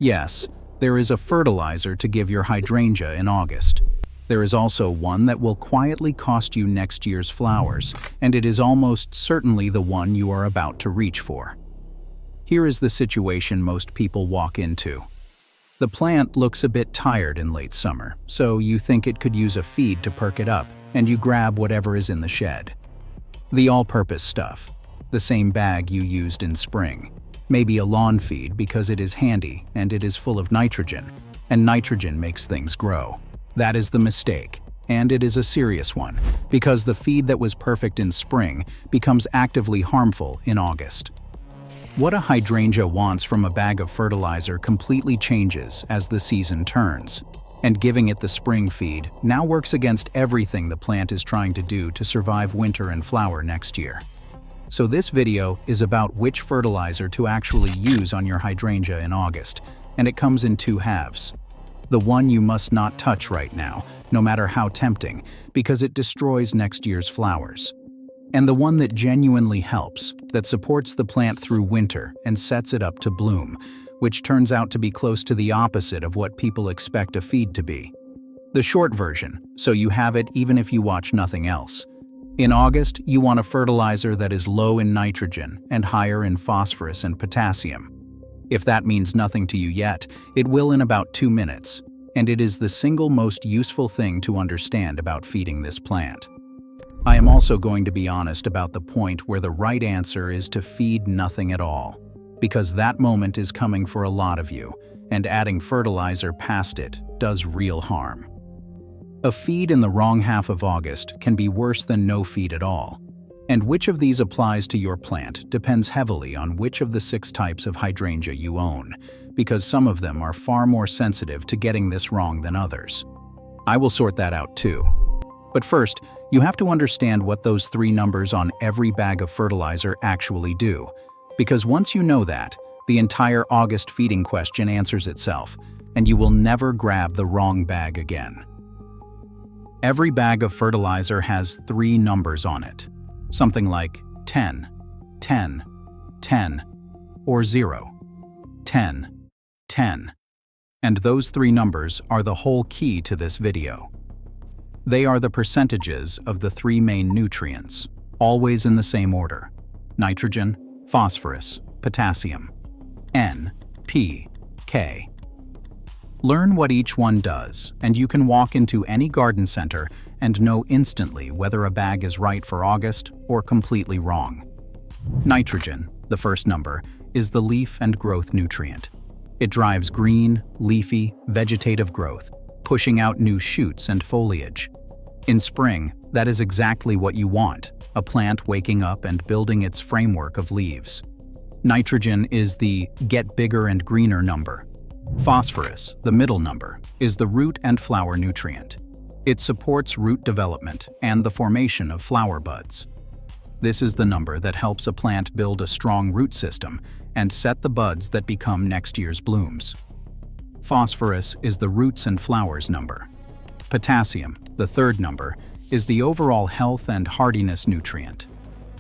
Yes, there is a fertilizer to give your hydrangea in August. There is also one that will quietly cost you next year's flowers, and it is almost certainly the one you are about to reach for. Here is the situation most people walk into. The plant looks a bit tired in late summer, so you think it could use a feed to perk it up, and you grab whatever is in the shed. The all-purpose stuff, the same bag you used in spring. Maybe a lawn feed because it is handy and it is full of nitrogen, and nitrogen makes things grow. That is the mistake, and it is a serious one, because the feed that was perfect in spring becomes actively harmful in August. What a hydrangea wants from a bag of fertilizer completely changes as the season turns, and giving it the spring feed now works against everything the plant is trying to do to survive winter and flower next year. So this video is about which fertilizer to actually use on your hydrangea in August, and it comes in two halves. The one you must not touch right now, no matter how tempting, because it destroys next year's flowers. And the one that genuinely helps, that supports the plant through winter and sets it up to bloom, which turns out to be close to the opposite of what people expect a feed to be. The short version, so you have it even if you watch nothing else. In August, you want a fertilizer that is low in nitrogen and higher in phosphorus and potassium. If that means nothing to you yet, it will in about 2 minutes, and it is the single most useful thing to understand about feeding this plant. I am also going to be honest about the point where the right answer is to feed nothing at all, because that moment is coming for a lot of you, and adding fertilizer past it does real harm. A feed in the wrong half of August can be worse than no feed at all. And which of these applies to your plant depends heavily on which of the 6 types of hydrangea you own, because some of them are far more sensitive to getting this wrong than others. I will sort that out too. But first, you have to understand what those 3 numbers on every bag of fertilizer actually do, because once you know that, the entire August feeding question answers itself, and you will never grab the wrong bag again. Every bag of fertilizer has 3 numbers on it. Something like 10, 10, 10, or 0, 10, 10. And those 3 numbers are the whole key to this video. They are the percentages of the 3 main nutrients, always in the same order: nitrogen, phosphorus, potassium. N, P, K. Learn what each one does, and you can walk into any garden center and know instantly whether a bag is right for August or completely wrong. Nitrogen, the first number, is the leaf and growth nutrient. It drives green, leafy, vegetative growth, pushing out new shoots and foliage. In spring, that is exactly what you want, a plant waking up and building its framework of leaves. Nitrogen is the get bigger and greener number. Phosphorus, the middle number, is the root and flower nutrient. It supports root development and the formation of flower buds. This is the number that helps a plant build a strong root system and set the buds that become next year's blooms. Phosphorus is the roots and flowers number. Potassium, the third number, is the overall health and hardiness nutrient.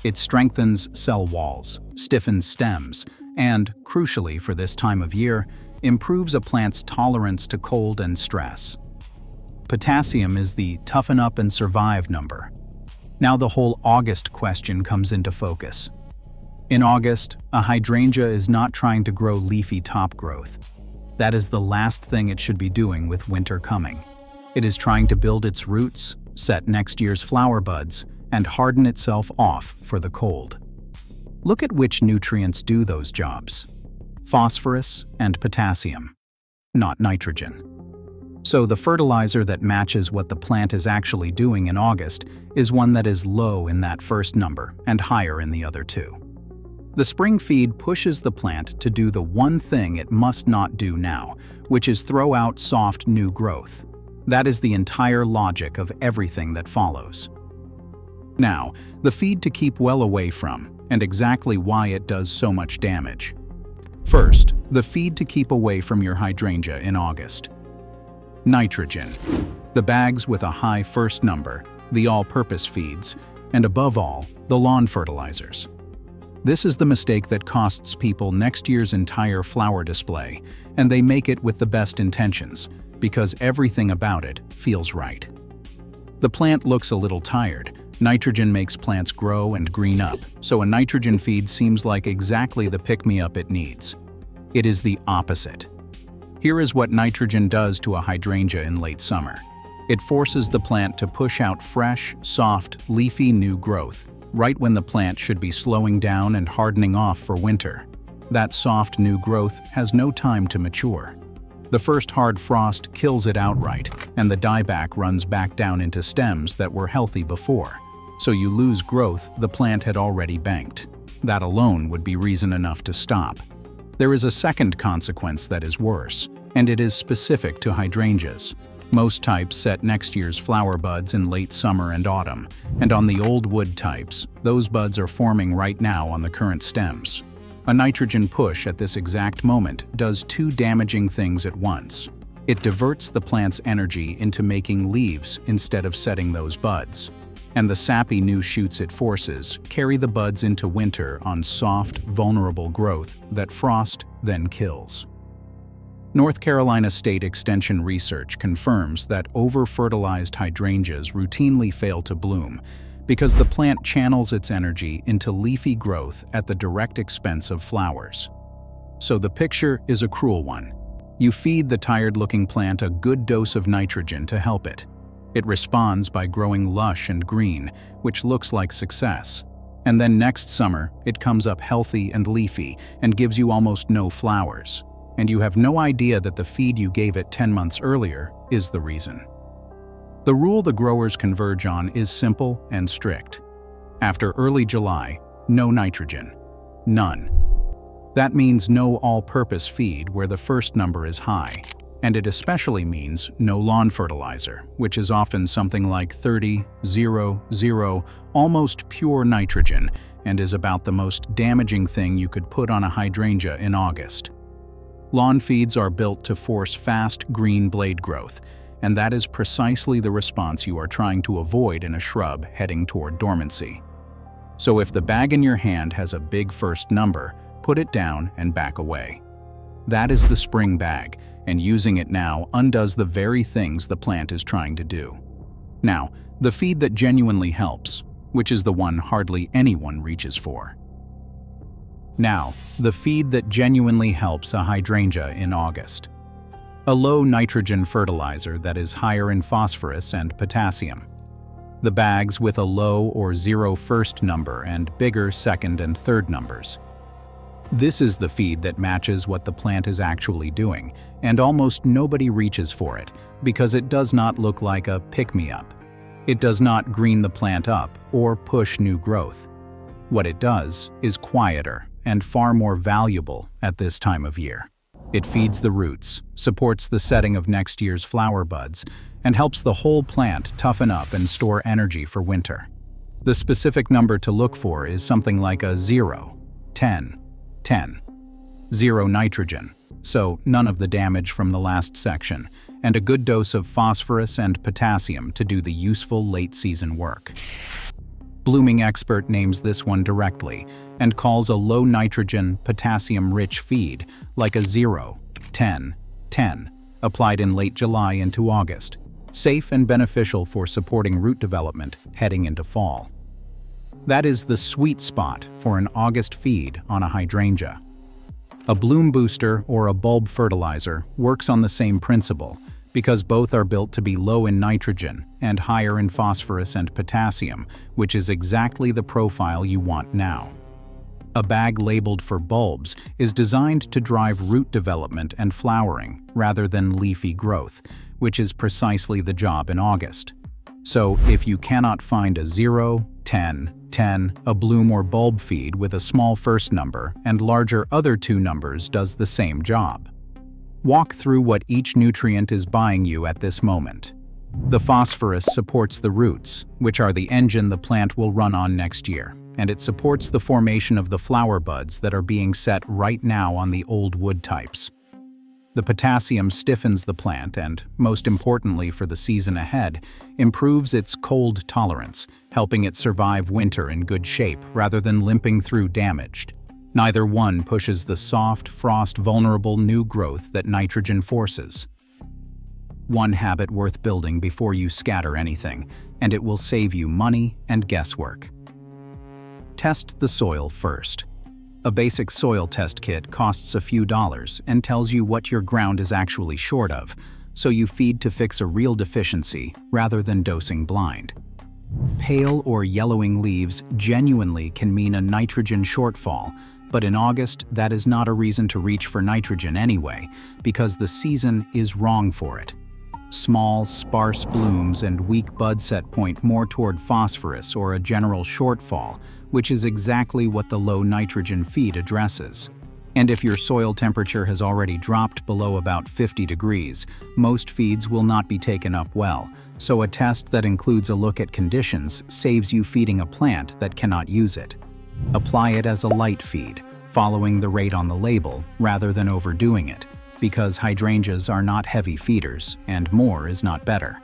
It strengthens cell walls, stiffens stems, and, crucially for this time of year, improves a plant's tolerance to cold and stress. Potassium is the toughen up and survive number. Now the whole August question comes into focus. In August, a hydrangea is not trying to grow leafy top growth. That is the last thing it should be doing with winter coming. It is trying to build its roots, set next year's flower buds, and harden itself off for the cold. Look at which nutrients do those jobs: phosphorus and potassium, not nitrogen. So the fertilizer that matches what the plant is actually doing in August is one that is low in that first number and higher in the other 2. The spring feed pushes the plant to do the one thing it must not do now, which is throw out soft new growth. That is the entire logic of everything that follows. Now, the feed to keep well away from, and exactly why it does so much damage. First, the feed to keep away from your hydrangea in August. Nitrogen. The bags with a high first number, the all-purpose feeds, and above all, the lawn fertilizers. This is the mistake that costs people next year's entire flower display, and they make it with the best intentions, because everything about it feels right. The plant looks a little tired. Nitrogen makes plants grow and green up, so a nitrogen feed seems like exactly the pick-me-up it needs. It is the opposite. Here is what nitrogen does to a hydrangea in late summer. It forces the plant to push out fresh, soft, leafy new growth, right when the plant should be slowing down and hardening off for winter. That soft new growth has no time to mature. The first hard frost kills it outright, and the dieback runs back down into stems that were healthy before. So you lose growth the plant had already banked. That alone would be reason enough to stop. There is a second consequence that is worse, and it is specific to hydrangeas. Most types set next year's flower buds in late summer and autumn, and on the old wood types, those buds are forming right now on the current stems. A nitrogen push at this exact moment does two damaging things at once. It diverts the plant's energy into making leaves instead of setting those buds. And the sappy new shoots it forces carry the buds into winter on soft, vulnerable growth that frost then kills. North Carolina State Extension research confirms that over-fertilized hydrangeas routinely fail to bloom because the plant channels its energy into leafy growth at the direct expense of flowers. So the picture is a cruel one. You feed the tired-looking plant a good dose of nitrogen to help it. It responds by growing lush and green, which looks like success. And then next summer, it comes up healthy and leafy and gives you almost no flowers. And you have no idea that the feed you gave it 10 months earlier is the reason. The rule the growers converge on is simple and strict. After early July, no nitrogen. None. That means no all-purpose feed where the first number is high. And it especially means no lawn fertilizer, which is often something like 30-0-0, almost pure nitrogen, and is about the most damaging thing you could put on a hydrangea in August. Lawn feeds are built to force fast green blade growth, and that is precisely the response you are trying to avoid in a shrub heading toward dormancy. So if the bag in your hand has a big first number, put it down and back away. That is the spring bag, and using it now undoes the very things the plant is trying to do. Now, the feed that genuinely helps, which is the one hardly anyone reaches for. Now, the feed that genuinely helps a hydrangea in August. A low nitrogen fertilizer that is higher in phosphorus and potassium. The bags with a low or zero first number and bigger second and third numbers. This is the feed that matches what the plant is actually doing, and almost nobody reaches for it because it does not look like a pick-me-up. It does not green the plant up or push new growth. What it does is quieter and far more valuable at this time of year. It feeds the roots, supports the setting of next year's flower buds, and helps the whole plant toughen up and store energy for winter. The specific number to look for is something like a 0, 10, 10. 0 nitrogen, so none of the damage from the last section, and a good dose of phosphorus and potassium to do the useful late-season work. Blooming Expert names this one directly and calls a low-nitrogen, potassium-rich feed like a 0, 10, 10, applied in late July into August, safe and beneficial for supporting root development heading into fall. That is the sweet spot for an August feed on a hydrangea. A bloom booster or a bulb fertilizer works on the same principle because both are built to be low in nitrogen and higher in phosphorus and potassium, which is exactly the profile you want now. A bag labeled for bulbs is designed to drive root development and flowering rather than leafy growth, which is precisely the job in August. So if you cannot find a 0, 10, 10, a bloom or bulb feed with a small first number and larger other two numbers does the same job. Walk through what each nutrient is buying you at this moment. The phosphorus supports the roots, which are the engine the plant will run on next year, and it supports the formation of the flower buds that are being set right now on the old wood types. The potassium stiffens the plant and, most importantly for the season ahead, improves its cold tolerance, helping it survive winter in good shape rather than limping through damaged. Neither one pushes the soft, frost-vulnerable new growth that nitrogen forces. One habit worth building before you scatter anything, and it will save you money and guesswork. Test the soil first. A basic soil test kit costs a few dollars and tells you what your ground is actually short of, so you feed to fix a real deficiency rather than dosing blind. Pale or yellowing leaves genuinely can mean a nitrogen shortfall, but in August that is not a reason to reach for nitrogen anyway, because the season is wrong for it. Small, sparse blooms and weak bud set point more toward phosphorus or a general shortfall, which is exactly what the low nitrogen feed addresses. And if your soil temperature has already dropped below about 50 degrees, most feeds will not be taken up well, so a test that includes a look at conditions saves you feeding a plant that cannot use it. Apply it as a light feed, following the rate on the label rather than overdoing it, because hydrangeas are not heavy feeders, and more is not better.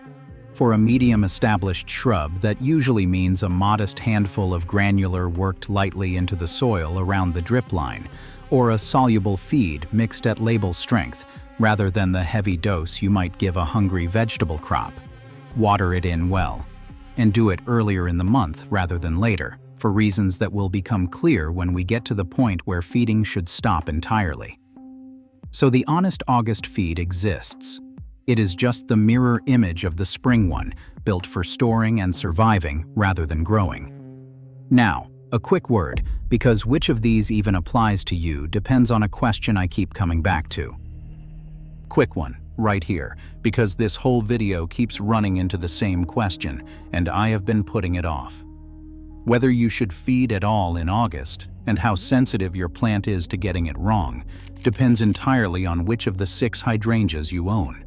For a medium-established shrub, that usually means a modest handful of granular worked lightly into the soil around the drip line, or a soluble feed mixed at label strength, rather than the heavy dose you might give a hungry vegetable crop. Water it in well, and do it earlier in the month rather than later, for reasons that will become clear when we get to the point where feeding should stop entirely. So the Honest August feed exists. It is just the mirror image of the spring one, built for storing and surviving rather than growing. Now, a quick word, because which of these even applies to you depends on a question I keep coming back to. Quick one, right here, because this whole video keeps running into the same question, and I have been putting it off. Whether you should feed at all in August, and how sensitive your plant is to getting it wrong, depends entirely on which of the 6 hydrangeas you own.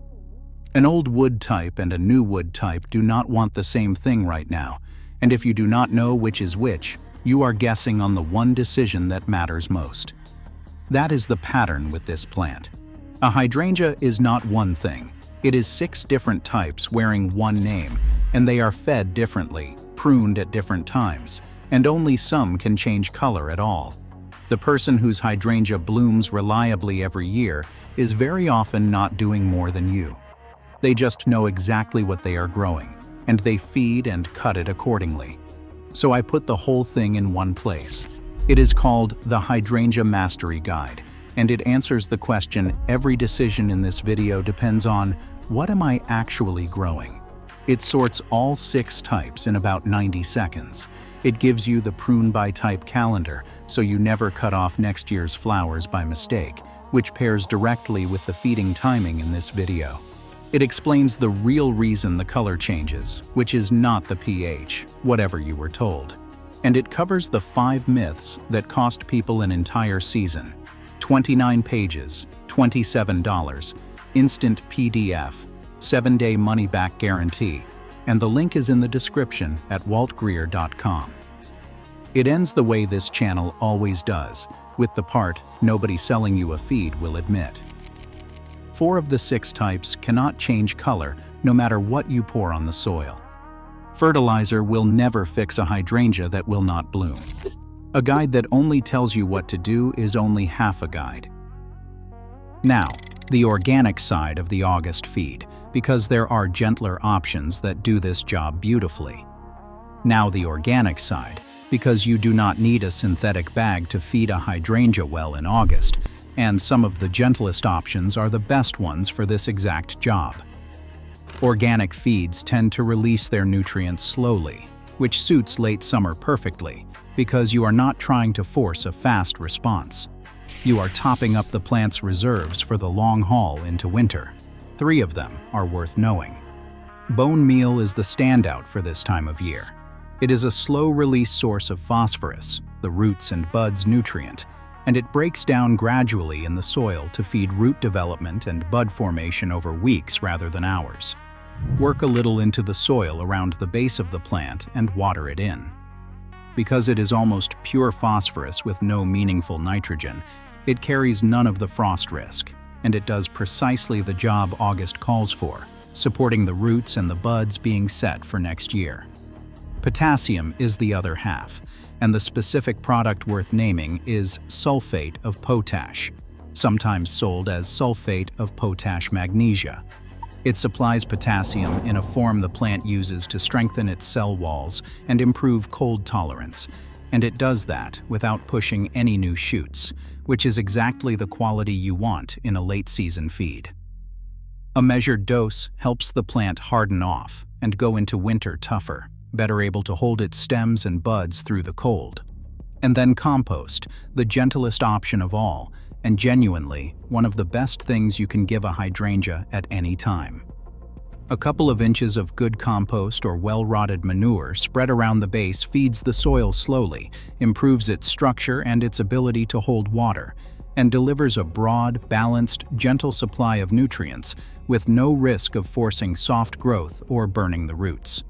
An old wood type and a new wood type do not want the same thing right now, and if you do not know which is which, you are guessing on the one decision that matters most. That is the pattern with this plant. A hydrangea is not one thing. It is 6 different types wearing one name, and they are fed differently, pruned at different times, and only some can change color at all. The person whose hydrangea blooms reliably every year is very often not doing more than you. They just know exactly what they are growing, and they feed and cut it accordingly. So I put the whole thing in one place. It is called the Hydrangea Mastery Guide, and it answers the question every decision in this video depends on, what am I actually growing? It sorts all 6 types in about 90 seconds. It gives you the prune by type calendar, so you never cut off next year's flowers by mistake, which pairs directly with the feeding timing in this video. It explains the real reason the color changes, which is not the pH, whatever you were told. And it covers the 5 myths that cost people an entire season. 29 pages, $27, instant PDF, 7-day money-back guarantee, and the link is in the description at waltgreer.com. It ends the way this channel always does, with the part nobody selling you a feed will admit. 4 of the 6 types cannot change color no matter what you pour on the soil. Fertilizer will never fix a hydrangea that will not bloom. A guide that only tells you what to do is only half a guide. Now, the organic side of the August feed, because there are gentler options that do this job beautifully. Now the organic side, because you do not need a synthetic bag to feed a hydrangea well in August, and some of the gentlest options are the best ones for this exact job. Organic feeds tend to release their nutrients slowly, which suits late summer perfectly, because you are not trying to force a fast response. You are topping up the plant's reserves for the long haul into winter. 3 of them are worth knowing. Bone meal is the standout for this time of year. It is a slow-release source of phosphorus, the roots and buds nutrient, and it breaks down gradually in the soil to feed root development and bud formation over weeks rather than hours. Work a little into the soil around the base of the plant and water it in. Because it is almost pure phosphorus with no meaningful nitrogen, it carries none of the frost risk. and it does precisely the job August calls for, supporting the roots and the buds being set for next year. Potassium is the other half, and the specific product worth naming is sulfate of potash, sometimes sold as sulfate of potash magnesia. It supplies potassium in a form the plant uses to strengthen its cell walls and improve cold tolerance, and it does that without pushing any new shoots, which is exactly the quality you want in a late-season feed. A measured dose helps the plant harden off and go into winter tougher, better able to hold its stems and buds through the cold. And then compost, the gentlest option of all, and genuinely one of the best things you can give a hydrangea at any time. A couple of inches of good compost or well-rotted manure spread around the base feeds the soil slowly, improves its structure and its ability to hold water, and delivers a broad, balanced, gentle supply of nutrients with no risk of forcing soft growth or burning the roots.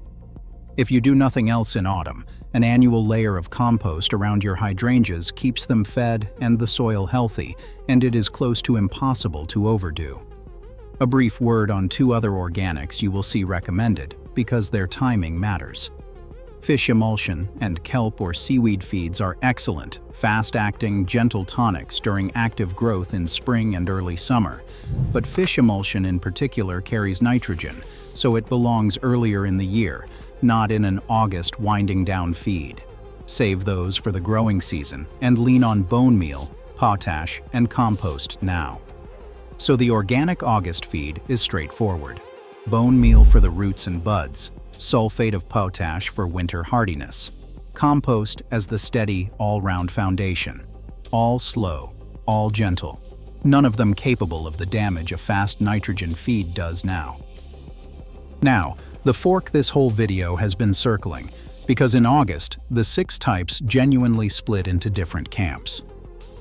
If you do nothing else in autumn, an annual layer of compost around your hydrangeas keeps them fed and the soil healthy, and it is close to impossible to overdo. A brief word on two other organics you will see recommended because their timing matters. Fish emulsion and kelp or seaweed feeds are excellent, fast-acting, gentle tonics during active growth in spring and early summer, but fish emulsion in particular carries nitrogen, so it belongs earlier in the year, not in an August winding-down feed. Save those for the growing season and lean on bone meal, potash, and compost now. So the organic August feed is straightforward. Bone meal for the roots and buds, sulfate of potash for winter hardiness, compost as the steady, all-round foundation. All slow, all gentle, none of them capable of the damage a fast nitrogen feed does now. Now, the fork this whole video has been circling, because in August, the 6 types genuinely split into different camps.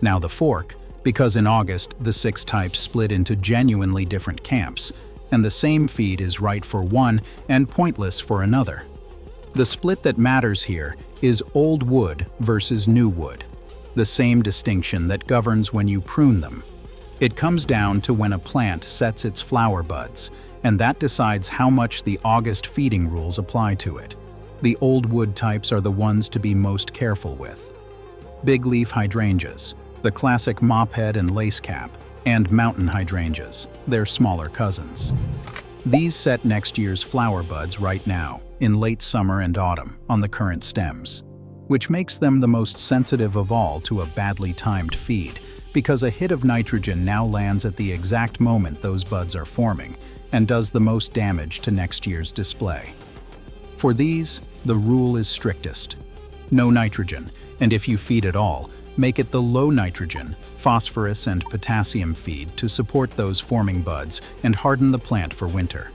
Now the fork, because in August, the 6 types split into genuinely different camps, and the same feed is right for one and pointless for another. The split that matters here is old wood versus new wood, the same distinction that governs when you prune them. It comes down to when a plant sets its flower buds, and that decides how much the August feeding rules apply to it. The old wood types are the ones to be most careful with. Big leaf hydrangeas, the classic mophead and lace cap, and mountain hydrangeas, their smaller cousins. These set next year's flower buds right now, in late summer and autumn, on the current stems, which makes them the most sensitive of all to a badly timed feed, because a hit of nitrogen now lands at the exact moment those buds are forming, and does the most damage to next year's display. For these, the rule is strictest. No nitrogen, and if you feed at all, make it the low nitrogen, phosphorus and potassium feed to support those forming buds and harden the plant for winter.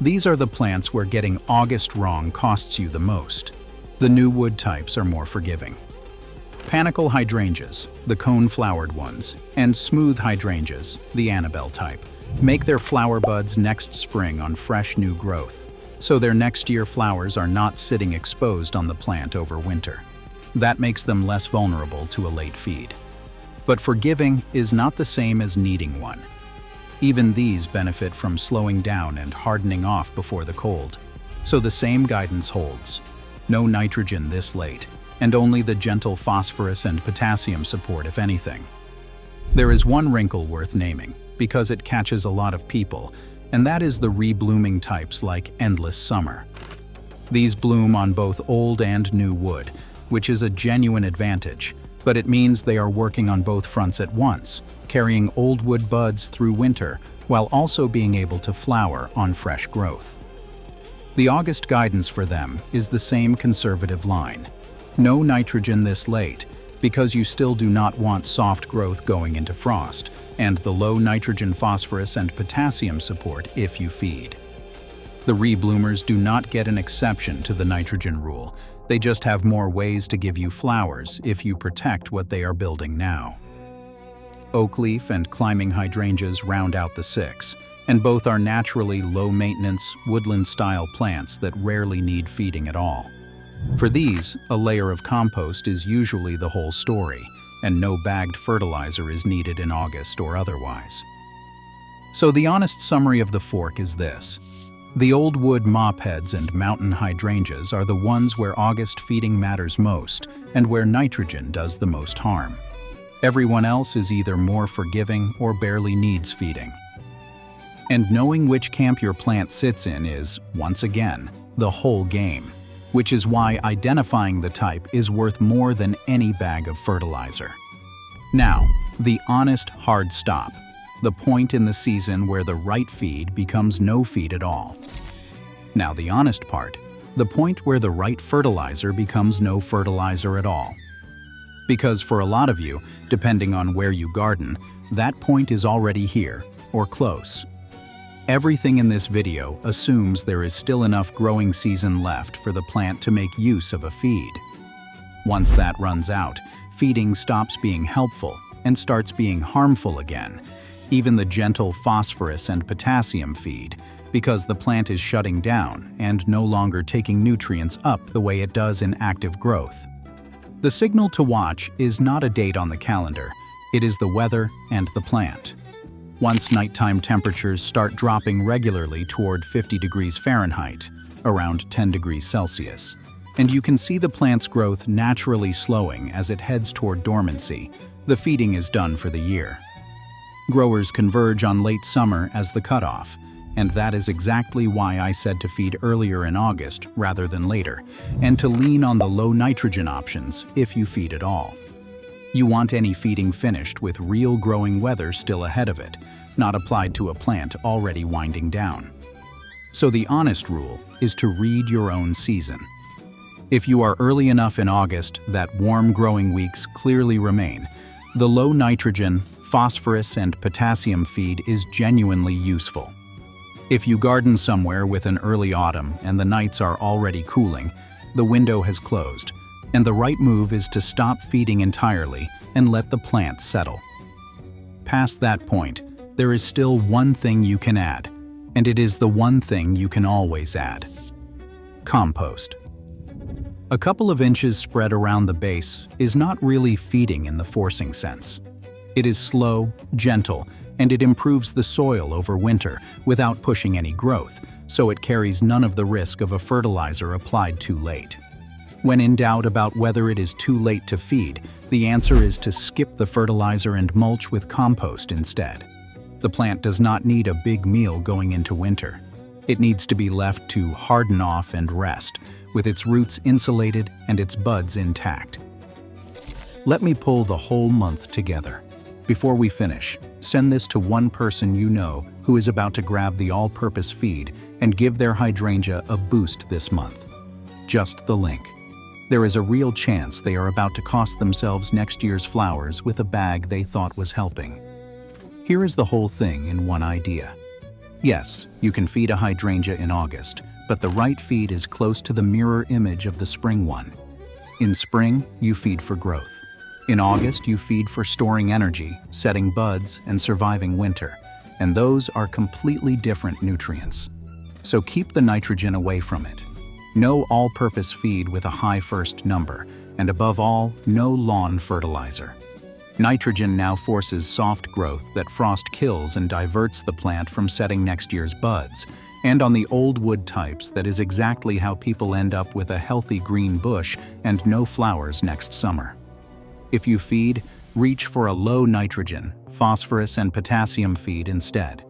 These are the plants where getting August wrong costs you the most. The new wood types are more forgiving. Panicle hydrangeas, the cone-flowered ones, and smooth hydrangeas, the Annabelle type, make their flower buds next spring on fresh new growth, so their next year flowers are not sitting exposed on the plant over winter. That makes them less vulnerable to a late feed. But forgiving is not the same as needing one. Even these benefit from slowing down and hardening off before the cold, so the same guidance holds. No nitrogen this late, and only the gentle phosphorus and potassium support if anything. There is one wrinkle worth naming, because it catches a lot of people, and that is the reblooming types like Endless Summer. These bloom on both old and new wood, which is a genuine advantage, but it means they are working on both fronts at once, carrying old wood buds through winter while also being able to flower on fresh growth. The August guidance for them is the same conservative line. No nitrogen this late, because you still do not want soft growth going into frost, and the low nitrogen phosphorus and potassium support if you feed. The rebloomers do not get an exception to the nitrogen rule, they just have more ways to give you flowers if you protect what they are building now. Oak leaf and climbing hydrangeas round out the 6, and both are naturally low-maintenance, woodland-style plants that rarely need feeding at all. For these, a layer of compost is usually the whole story, and no bagged fertilizer is needed in August or otherwise. So the honest summary of the fork is this. The old wood mopheads and mountain hydrangeas are the ones where August feeding matters most and where nitrogen does the most harm. Everyone else is either more forgiving or barely needs feeding. And knowing which camp your plant sits in is, once again, the whole game, which is why identifying the type is worth more than any bag of fertilizer. Now, the honest hard stop. The point in the season where the right feed becomes no feed at all. Now the honest part, the point where the right fertilizer becomes no fertilizer at all. Because for a lot of you, depending on where you garden, that point is already here, or close. Everything in this video assumes there is still enough growing season left for the plant to make use of a feed. Once that runs out, feeding stops being helpful and starts being harmful again. Even the gentle phosphorus and potassium feed, because the plant is shutting down and no longer taking nutrients up the way it does in active growth. The signal to watch is not a date on the calendar, it is the weather and the plant. Once nighttime temperatures start dropping regularly toward 50 degrees Fahrenheit, around 10 degrees Celsius, and you can see the plant's growth naturally slowing as it heads toward dormancy, the feeding is done for the year. Growers converge on late summer as the cutoff, and that is exactly why I said to feed earlier in August rather than later, and to lean on the low nitrogen options if you feed at all. You want any feeding finished with real growing weather still ahead of it, not applied to a plant already winding down. So the honest rule is to read your own season. If you are early enough in August that warm growing weeks clearly remain, the low nitrogen, phosphorus and potassium feed is genuinely useful. If you garden somewhere with an early autumn and the nights are already cooling, the window has closed, and the right move is to stop feeding entirely and let the plant settle. Past that point, there is still one thing you can add, and it is the one thing you can always add: compost. A couple of inches spread around the base is not really feeding in the forcing sense. It is slow, gentle, and it improves the soil over winter without pushing any growth, so it carries none of the risk of a fertilizer applied too late. When in doubt about whether it is too late to feed, the answer is to skip the fertilizer and mulch with compost instead. The plant does not need a big meal going into winter. It needs to be left to harden off and rest, with its roots insulated and its buds intact. Let me pull the whole month together. Before we finish, send this to one person you know who is about to grab the all-purpose feed and give their hydrangea a boost this month. Just the link. There is a real chance they are about to cost themselves next year's flowers with a bag they thought was helping. Here is the whole thing in one idea. Yes, you can feed a hydrangea in August, but the right feed is close to the mirror image of the spring one. In spring, you feed for growth. In August, you feed for storing energy, setting buds, and surviving winter, and those are completely different nutrients. So keep the nitrogen away from it. No all-purpose feed with a high first number, and above all, no lawn fertilizer. Nitrogen now forces soft growth that frost kills and diverts the plant from setting next year's buds, and on the old wood types, that is exactly how people end up with a healthy green bush and no flowers next summer. If you feed, reach for a low nitrogen, phosphorus and potassium feed instead.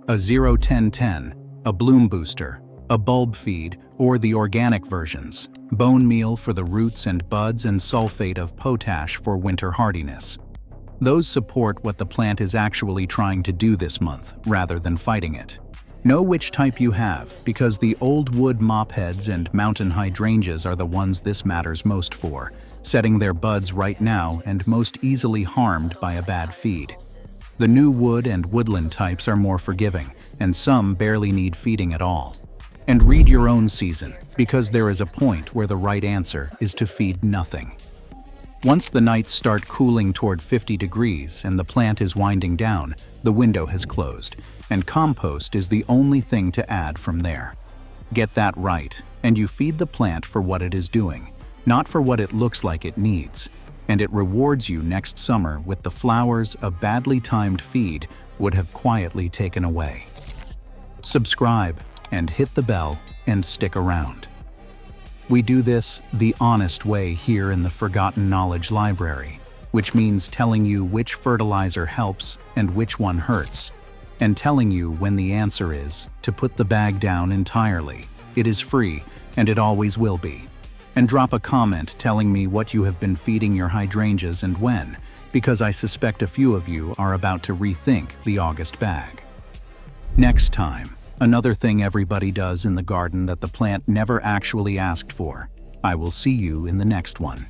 A 0-10-10, a bloom booster, a bulb feed, or the organic versions, bone meal for the roots and buds and sulfate of potash for winter hardiness. Those support what the plant is actually trying to do this month, rather than fighting it. Know which type you have, because the old wood mopheads and mountain hydrangeas are the ones this matters most for, setting their buds right now and most easily harmed by a bad feed. The new wood and woodland types are more forgiving, and some barely need feeding at all. And read your own season, because there is a point where the right answer is to feed nothing. Once the nights start cooling toward 50 degrees and the plant is winding down, the window has closed, and compost is the only thing to add from there. Get that right, and you feed the plant for what it is doing, not for what it looks like it needs, and it rewards you next summer with the flowers a badly timed feed would have quietly taken away. Subscribe and hit the bell and stick around. We do this the honest way here in the Forgotten Knowledge Library, which means telling you which fertilizer helps and which one hurts, and telling you when the answer is to put the bag down entirely. It is free, and it always will be. And drop a comment telling me what you have been feeding your hydrangeas and when, because I suspect a few of you are about to rethink the August bag. Next time, another thing everybody does in the garden that the plant never actually asked for. I will see you in the next one.